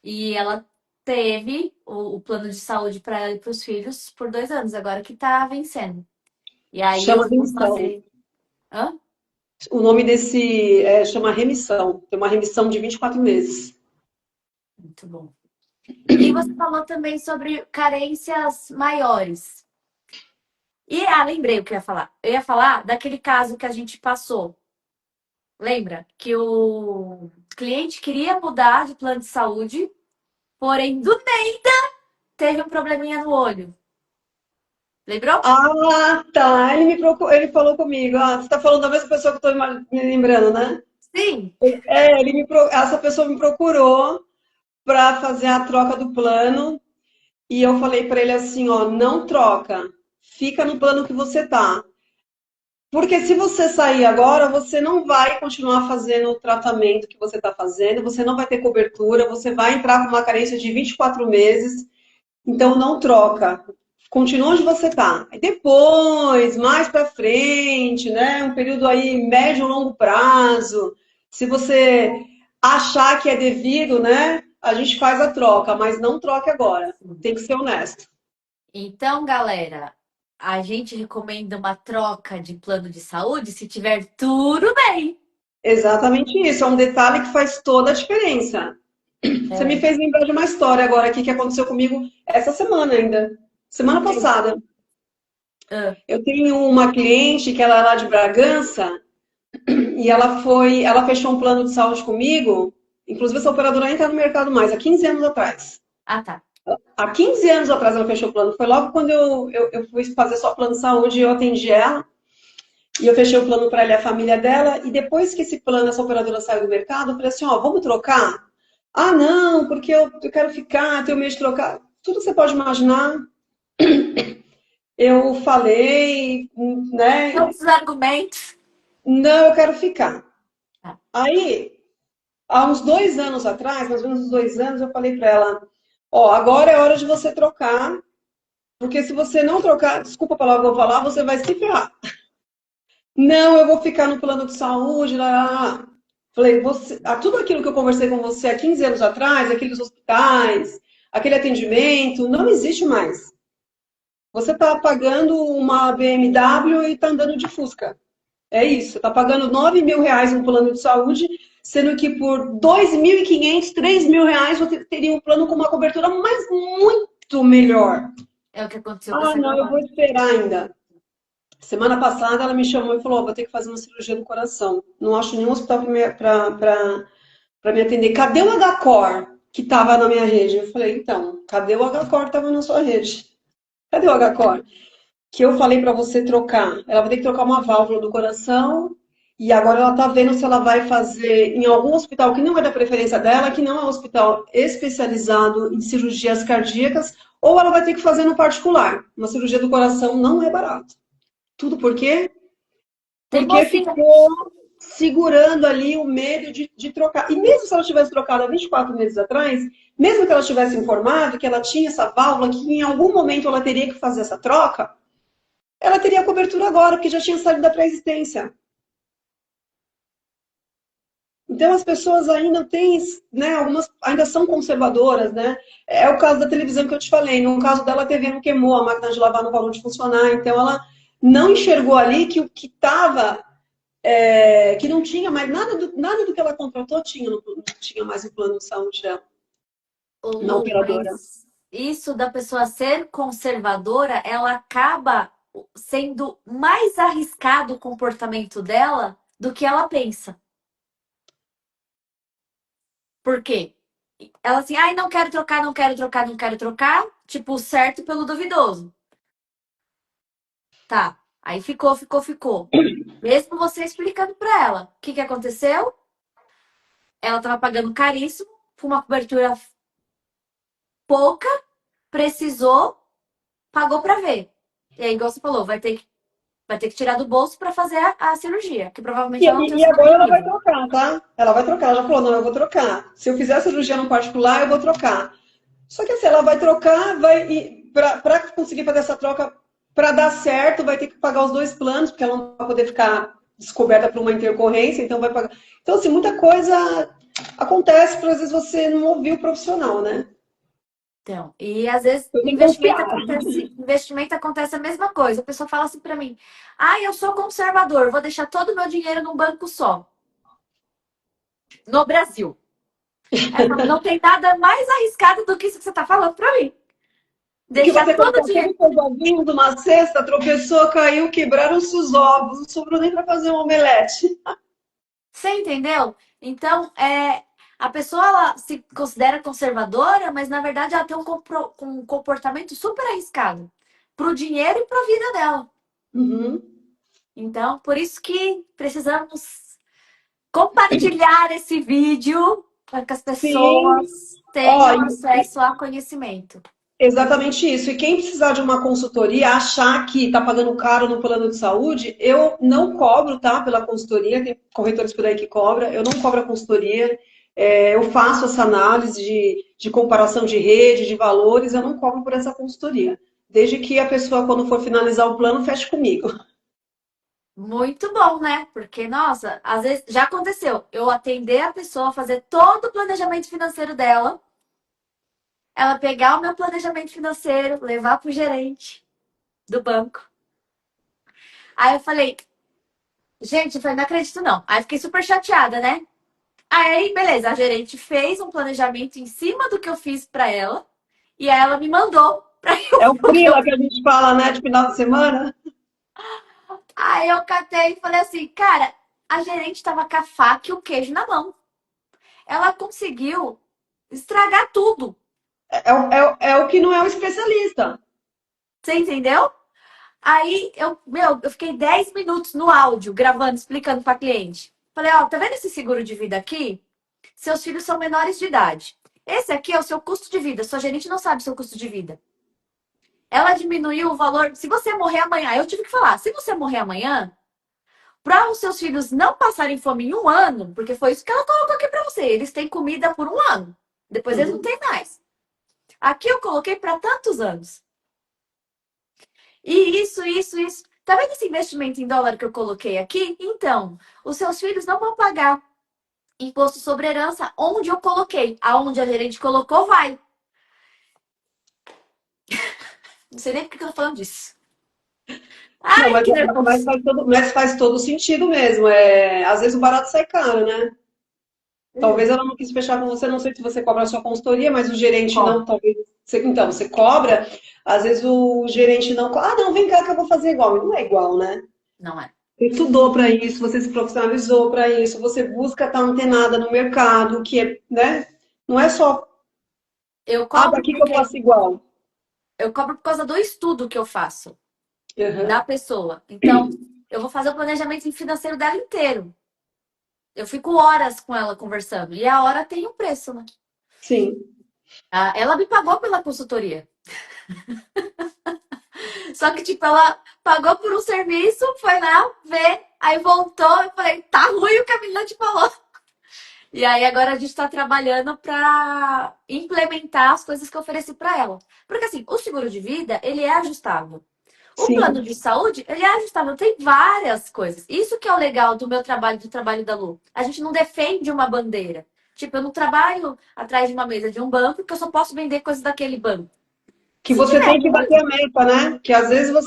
e ela teve o plano de saúde para ela e para os filhos por 2 anos, agora que tá vencendo. E aí eu Chama fui remissão. fazer. Hã? O nome chama remissão. Tem uma remissão de 24 meses. Muito bom. E você falou também sobre carências maiores. Lembrei o que eu ia falar. Eu ia falar daquele caso que a gente passou. Lembra? Que o cliente queria mudar de plano de saúde, porém do nada teve um probleminha no olho. Lembrou? Ah, tá. Ele falou comigo. Ah, você está falando da mesma pessoa que eu estou me lembrando, né? Sim. Essa pessoa me procurou para fazer a troca do plano e eu falei para ele assim, ó, não troca, fica no plano que você tá. Porque se você sair agora, você não vai continuar fazendo o tratamento que você está fazendo, você não vai ter cobertura, você vai entrar com uma carência de 24 meses, então não troca. Continua onde você está. Depois, mais para frente, né, um período aí médio e longo prazo, se você achar que é devido, né, a gente faz a troca, mas não troque agora. Tem que ser honesto. Então, galera, a gente recomenda uma troca de plano de saúde se tiver tudo bem. Exatamente isso. É um detalhe que faz toda a diferença. Você me É. fez lembrar de uma história agora aqui que aconteceu comigo essa semana ainda. Semana passada. Ah, Eu tenho uma cliente que ela é lá de Bragança e ela fechou um plano de saúde comigo. Inclusive, essa operadora nem está no mercado mais, há 15 anos atrás. tá. Há 15 anos atrás ela fechou o plano. Foi logo quando eu fui fazer só plano de saúde e eu atendi ela. E eu fechei o plano para ela e a família dela. E depois que essa operadora saiu do mercado, eu falei assim, ó, vamos trocar? Ah, não, porque eu quero ficar, tenho medo de trocar. Tudo que você pode imaginar, eu falei, né? Todos os argumentos. Não, eu quero ficar. Tá. Aí, há uns 2 anos atrás, mais ou menos uns 2 anos, eu falei para ela, ó, agora é hora de você trocar, porque se você não trocar, desculpa a palavra que eu vou falar, você vai se ferrar. Não, eu vou ficar no plano de saúde, lá, lá, lá. Falei, tudo aquilo que eu conversei com você há 15 anos atrás, aqueles hospitais, aquele atendimento, não existe mais. Você está pagando uma BMW e está andando de Fusca. É isso, está pagando R$ 9.000 no plano de saúde, sendo que por R$ 2.500, R$ 3.000 você teria um plano com uma cobertura mas muito muito melhor. É o que aconteceu com Ah, essa não, eu vou garota. esperar ainda. Semana passada ela me chamou e falou, "Ó, vou ter que fazer uma cirurgia no coração. Não acho nenhum hospital para me atender. Cadê o H-Core que estava na minha rede?" Eu falei, então, cadê o H-Core que estava na sua rede? Cadê o H-Core? Que eu falei para você trocar. Ela vai ter que trocar uma válvula do coração e agora ela está vendo se ela vai fazer em algum hospital que não é da preferência dela, que não é um hospital especializado em cirurgias cardíacas, ou ela vai ter que fazer no particular. Uma cirurgia do coração não é barato. Tudo por quê? Tem Porque mocinha. ficou segurando ali o medo de trocar. E mesmo se ela tivesse trocado há 24 meses atrás, mesmo que ela tivesse informado que ela tinha essa válvula, que em algum momento ela teria que fazer essa troca, ela teria cobertura agora, porque já tinha saído da pré-existência. Então as pessoas ainda têm, né, algumas ainda são conservadoras, né? É o caso da televisão que eu te falei. No caso dela, a TV não queimou, a máquina de lavar não parou de funcionar, então ela não enxergou ali que o que estava que não tinha mais nada do que ela contratou tinha mais no plano de saúde dela, Ô, na Lu, operadora. mas isso da pessoa ser conservadora, ela acaba sendo mais arriscado o comportamento dela do que ela pensa. Por quê? Ela assim, ai, não quero trocar, não quero trocar, não quero trocar. Tipo, o certo pelo duvidoso. Tá. Aí ficou. Mesmo você explicando pra ela o que aconteceu, ela tava pagando caríssimo, com uma cobertura pouca, precisou, pagou pra ver. E aí, igual você falou, vai ter que tirar do bolso pra fazer a cirurgia, que provavelmente E, ela não tem o e seguro agora de ela vai vida. trocar, tá? Ela vai trocar. Ela já falou, não, eu vou trocar. Se eu fizer a cirurgia no particular, eu vou trocar. Só que assim, ela vai trocar, para conseguir fazer essa troca, para dar certo, vai ter que pagar os dois planos, porque ela não vai poder ficar descoberta por uma intercorrência, então vai pagar. Então, assim, muita coisa acontece, porque às vezes você não ouviu o profissional, né? Então, e às vezes Eu tenho que confiar. investimento acontece a mesma coisa. A pessoa fala assim pra mim: "Ah, eu sou conservador, vou deixar todo o meu dinheiro num banco só, no Brasil". Aí eu falo, não tem nada mais arriscado do que isso que você tá falando pra mim. Do que Deixar você todo o colocar todos dinheiro. os seus ovinhos numa cesta, tropeçou, caiu, quebraram-se os ovos, não sobrou nem para fazer um omelete. Você entendeu? Então, a pessoa ela se considera conservadora, mas na verdade ela tem um comportamento super arriscado pro dinheiro e pra vida dela. Uhum. Então, por isso que precisamos compartilhar esse vídeo para que as Sim, pessoas ó, tenham acesso a conhecimento. exatamente isso. E quem precisar de uma consultoria, achar que está pagando caro no plano de saúde, eu não cobro, tá? Pela consultoria, tem corretores por aí que cobra, eu não cobro a consultoria. Eu faço essa análise de comparação de rede, de valores, eu não cobro por essa consultoria. Desde que a pessoa, quando for finalizar o plano, feche comigo. Muito bom, né? Porque, nossa, às vezes já aconteceu. Eu atender a pessoa, fazer todo o planejamento financeiro dela, ela pegar o meu planejamento financeiro, levar pro gerente do banco. Aí eu falei, gente, eu falei, não acredito não. Aí fiquei super chateada, né? Aí, beleza, a gerente fez um planejamento em cima do que eu fiz pra ela. E aí ela me mandou pra eu É o ver o que eu frila que fiz. a gente fala, né, de final de semana. Aí eu catei e falei assim, cara, a gerente tava com a faca e o queijo na mão. Ela conseguiu estragar tudo. É o que não é o especialista. Você entendeu? Aí eu fiquei 10 minutos no áudio, gravando, explicando pra cliente. Falei, ó, tá vendo esse seguro de vida aqui? Seus filhos são menores de idade. Esse aqui é o seu custo de vida. Sua gerente não sabe o seu custo de vida. Ela diminuiu o valor. Se você morrer amanhã, eu tive que falar, se você morrer amanhã, para os seus filhos não passarem fome em um ano, porque foi isso que ela colocou aqui para você. Eles têm comida por um ano. Depois eles não Uhum. têm mais. Aqui eu coloquei para tantos anos. E isso. Tá vendo esse investimento em dólar que eu coloquei aqui? Então, os seus filhos não vão pagar imposto sobre herança onde eu coloquei. Aonde a gerente colocou, vai. Não sei nem por que eu tô falando disso. Não, Ai, mas, que mas nervoso. faz todo sentido mesmo. Às vezes o barato sai caro, né? Talvez ela não quis fechar com você, não sei se você cobra a sua consultoria, mas o gerente não, Cobro. talvez. Então, você cobra, às vezes o gerente não. Ah, não, vem cá que eu vou fazer igual. Não é igual, né? Não é. Você estudou para isso, você se profissionalizou para isso, você busca estar antenada no mercado, que é, né? Não é só, Eu ah, cobro daqui que eu porque faço igual. eu cobro por causa do estudo que eu faço da Uhum. pessoa. Então, eu vou fazer o planejamento financeiro dela inteiro. Eu fico horas com ela conversando. E a hora tem um preço, né? Sim. Ela me pagou pela consultoria. Só que, tipo, ela pagou por um serviço, foi lá ver, aí voltou e falei, tá ruim o que a menina te falou. E aí agora a gente tá trabalhando pra implementar as coisas que eu ofereci pra ela. Porque assim, o seguro de vida, ele é ajustável. O plano Sim. de saúde, ele é ajustável, tem várias coisas. Isso que é o legal do meu trabalho, do trabalho da Lu. A gente não defende uma bandeira. Tipo, eu não trabalho atrás de uma mesa de um banco, porque eu só posso vender coisas daquele banco. Que Se você tiver tem que bater ruim, a meta, né? Que às vezes a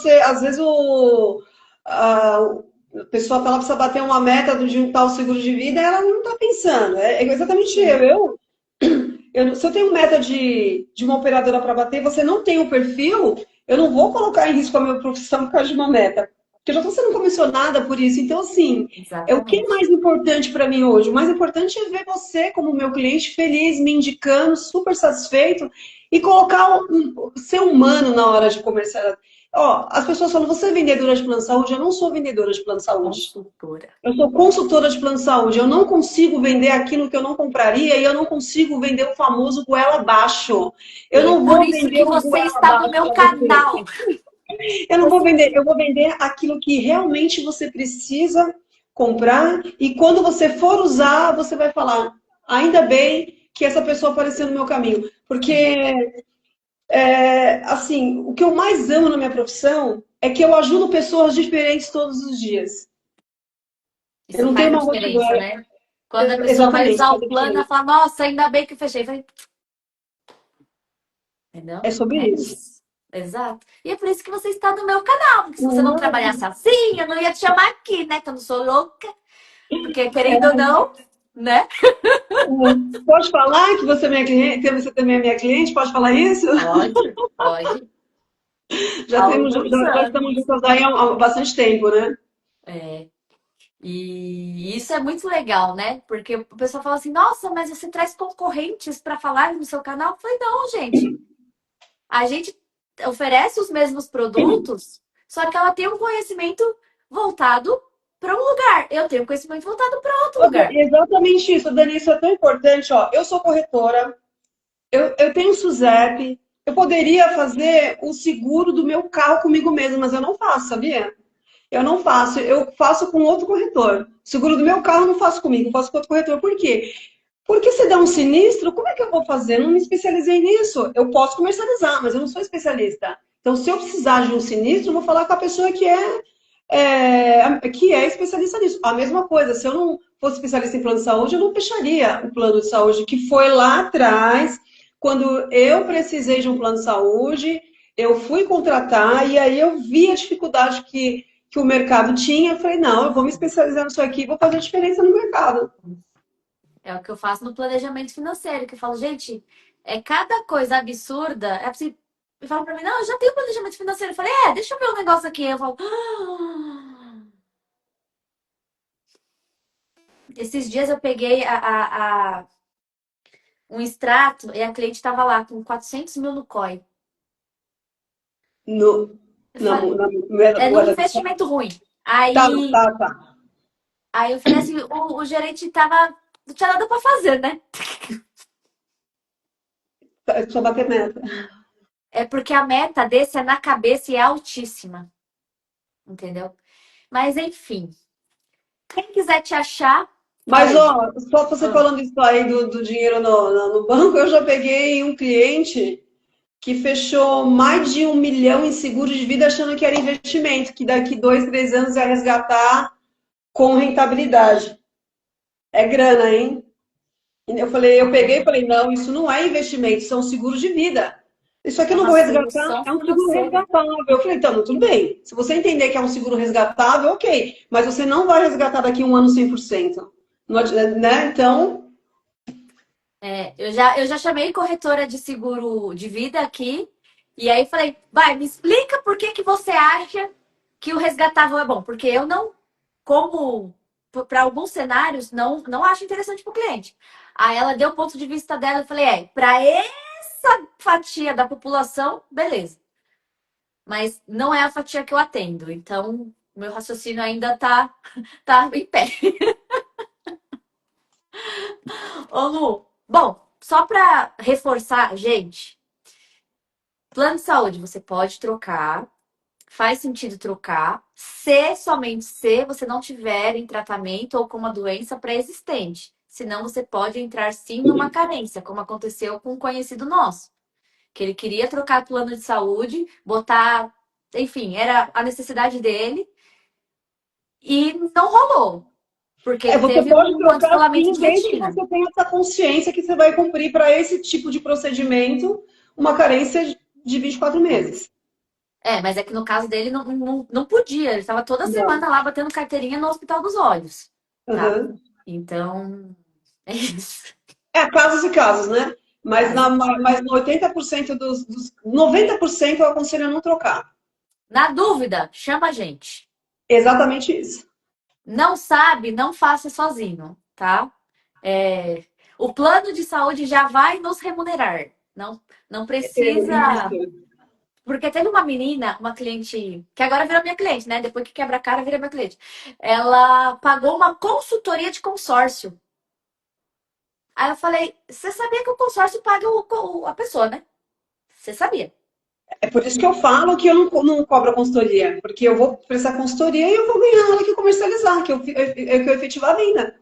pessoa fala que precisa bater uma meta de um tal seguro de vida, ela não está pensando. É exatamente eu. sim, Se eu tenho meta de uma operadora para bater, você não tem o perfil, eu não vou colocar em risco a minha profissão por causa de uma meta. Porque eu já estou sendo comissionada por isso. Então, assim, é o que é exatamente. mais importante para mim hoje? O mais importante é ver você como meu cliente feliz, me indicando, super satisfeito e colocar um ser humano na hora de comercializar. Ó, as pessoas falam, você é vendedora de plano de saúde? Eu não sou vendedora de plano de saúde. Consultora. Eu sou consultora de plano de saúde. Eu não consigo vender aquilo que eu não compraria e eu não consigo vender o famoso goela abaixo. Eu E é não por vou isso vender que o você goela está no abaixo meu para você. canal. Eu não vou Você vender, eu vou vender aquilo que realmente você precisa comprar e quando você for usar, você vai falar, ainda bem que essa pessoa apareceu no meu caminho. Porque, assim, o que eu mais amo na minha profissão é que eu ajudo pessoas diferentes todos os dias. Eu Isso não faz tenho a uma rotina. diferença, né? Quando a pessoa vai Exatamente, usar faz o a plano, ela diferença. fala, nossa, ainda bem que eu fechei. Eu falei, entendeu? É sobre É isso. isso. Exato. E é por isso que você está no meu canal. Porque se você não Não, trabalhasse assim, eu não ia te chamar aqui, né? Que eu não sou louca. Porque, querendo ou não, né? pode falar que você é minha cliente, que você também é minha cliente? Pode falar isso? Pode, pode. Já Há temos, alguns já estamos anos. juntas aí há bastante tempo, né? É. E isso é muito legal, né? Porque o pessoal fala assim, nossa, mas você traz concorrentes para falar no seu canal? Eu falei, não, gente. A gente oferece os mesmos produtos, só que ela tem um conhecimento voltado para um lugar. Eu tenho um conhecimento voltado para outro lugar. Exatamente isso, Dani, isso é tão importante. Ó. Eu sou corretora, eu tenho um SUSEP, eu poderia fazer o seguro do meu carro comigo mesmo, mas eu não faço, sabia? Eu não faço, eu faço com outro corretor. O seguro do meu carro eu não faço comigo, eu faço com outro corretor. Por quê? Porque se der um sinistro, como é que eu vou fazer? Eu não me especializei nisso. Eu posso comercializar, mas eu não sou especialista. Então, se eu precisar de um sinistro, eu vou falar com a pessoa que é especialista nisso. A mesma coisa, se eu não fosse especialista em plano de saúde, eu não fecharia o plano de saúde, que foi lá atrás, quando eu precisei de um plano de saúde, eu fui contratar e aí eu vi a dificuldade que o mercado tinha. Eu falei, não, eu vou me especializar nisso aqui e vou fazer a diferença no mercado. É o que eu faço no planejamento financeiro, que eu falo, gente, é cada coisa absurda. É assim, me falam pra mim, não, eu já tenho planejamento financeiro. Eu falei, deixa eu ver um negócio aqui. Eu falo, esses dias eu peguei um extrato e a cliente estava lá com 400 mil no COI. No, Eu falei, na moeda, é num moeda investimento ruim. Tá, Aí, tá, tá. aí eu falei assim, o gerente tava, não tinha nada pra fazer, né? Só bater meta. É porque a meta desse é na cabeça e é altíssima, entendeu? Mas enfim, quem quiser te achar, fala Mas, aí. ó, só você Ah, falando isso aí do dinheiro no banco, eu já peguei um cliente que fechou mais de 1 milhão em seguro de vida achando que era investimento, que daqui 2, 3 anos ia resgatar com rentabilidade. É grana, hein? Eu peguei e falei, não, isso não é investimento, isso é um seguro de vida. Isso aqui é eu não uma vou resgatar, solução é um seguro financeira. resgatável. Eu falei, então, tudo bem. Se você entender que é um seguro resgatável, ok. Mas você não vai resgatar daqui a um ano 100%. Não, né? Então, Eu já chamei corretora de seguro de vida aqui, e aí falei, vai, me explica por que que você acha que o resgatável é bom. Porque eu não, como para alguns cenários, não acho interessante para o cliente. Aí ela deu o ponto de vista dela, eu falei, para essa fatia da população, beleza. Mas não é a fatia que eu atendo. Então, meu raciocínio ainda tá em pé. Ô, Lu, bom, só para reforçar, gente, plano de saúde você pode trocar, faz sentido trocar, se somente se você não tiver em tratamento ou com uma doença pré-existente. Senão você pode entrar sim numa carência, como aconteceu com um conhecido nosso, que ele queria trocar plano de saúde, botar, enfim, era a necessidade dele e não rolou, porque ele Você teve pode um trocar descolamento sim, de desde que retina. você tenha essa consciência que você vai cumprir para esse tipo de procedimento uma carência de 24 meses. Mas é que no caso dele não podia. Ele estava toda Não. semana lá batendo carteirinha no Hospital dos Olhos, tá? Uhum. Então, é isso. É casos e casos, né? Mas, Caso. mas no 80% dos 90% eu aconselho a não trocar. Na dúvida, chama a gente. Exatamente isso. Não sabe, não faça sozinho, tá? É, o plano de saúde já vai nos remunerar. Não precisa. Isso. Porque teve uma menina, uma cliente, que agora virou minha cliente, né? Depois que quebra a cara, vira minha cliente. Ela pagou uma consultoria de consórcio. Aí eu falei, você sabia que o consórcio paga a pessoa, né? Você sabia. É por isso que eu falo que eu não cobro a consultoria, porque eu vou prestar consultoria e eu vou ganhar na hora que eu comercializar, que eu efetivar a venda.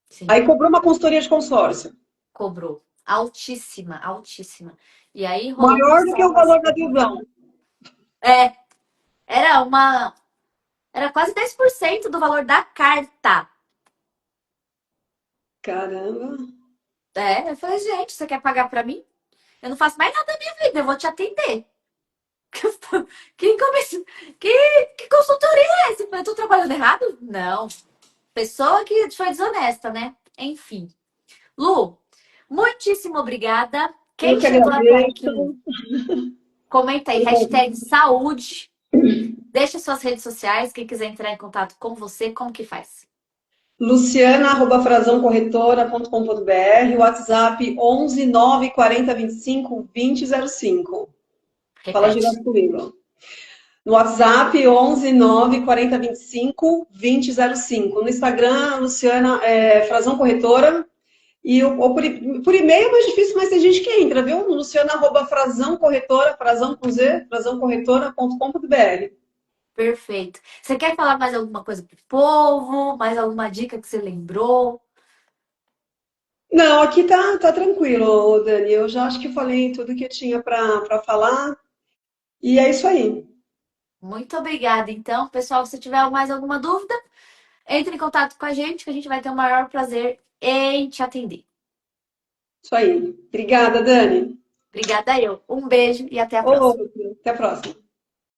Sim, Aí cobrou uma consultoria de consórcio. cobrou. Altíssima, altíssima. E aí rolou um Maior do que o processo. valor da adesão. É, era uma. Era quase 10% do valor da carta. Caramba. Eu falei, gente, você quer pagar pra mim? Eu não faço mais nada da minha vida, eu vou te atender. Que, come- que consultoria é essa? Eu tô trabalhando errado? Não. Pessoa que foi desonesta, né? Enfim. Lu, muitíssimo obrigada. Eu Quem que chegou até aqui, agradeço. comenta aí, hashtag saúde. Deixa suas redes sociais, quem quiser entrar em contato com você, como que faz? Luciana@frazãocorretora.com.br, WhatsApp 11 940 25 2005. Fala Repete. direto comigo. No WhatsApp 11 940 25 2005. No Instagram, Luciana Frazão Corretora. Ou por e-mail é mais difícil, mas tem gente que entra, viu? Luciana@frazão corretora, frazão com Z, frazãocorretora.com.br. Perfeito. Você quer falar mais alguma coisa pro povo? Mais alguma dica que você lembrou? Não, aqui tá tranquilo, Dani. Eu já acho que falei tudo que eu tinha para falar. E é isso aí. Muito obrigada. Então, pessoal, se tiver mais alguma dúvida, entre em contato com a gente, que a gente vai ter o maior prazer em te atender. Isso aí. Obrigada, Dani. Obrigada eu. Um beijo e até a próxima. Outro. Até a próxima.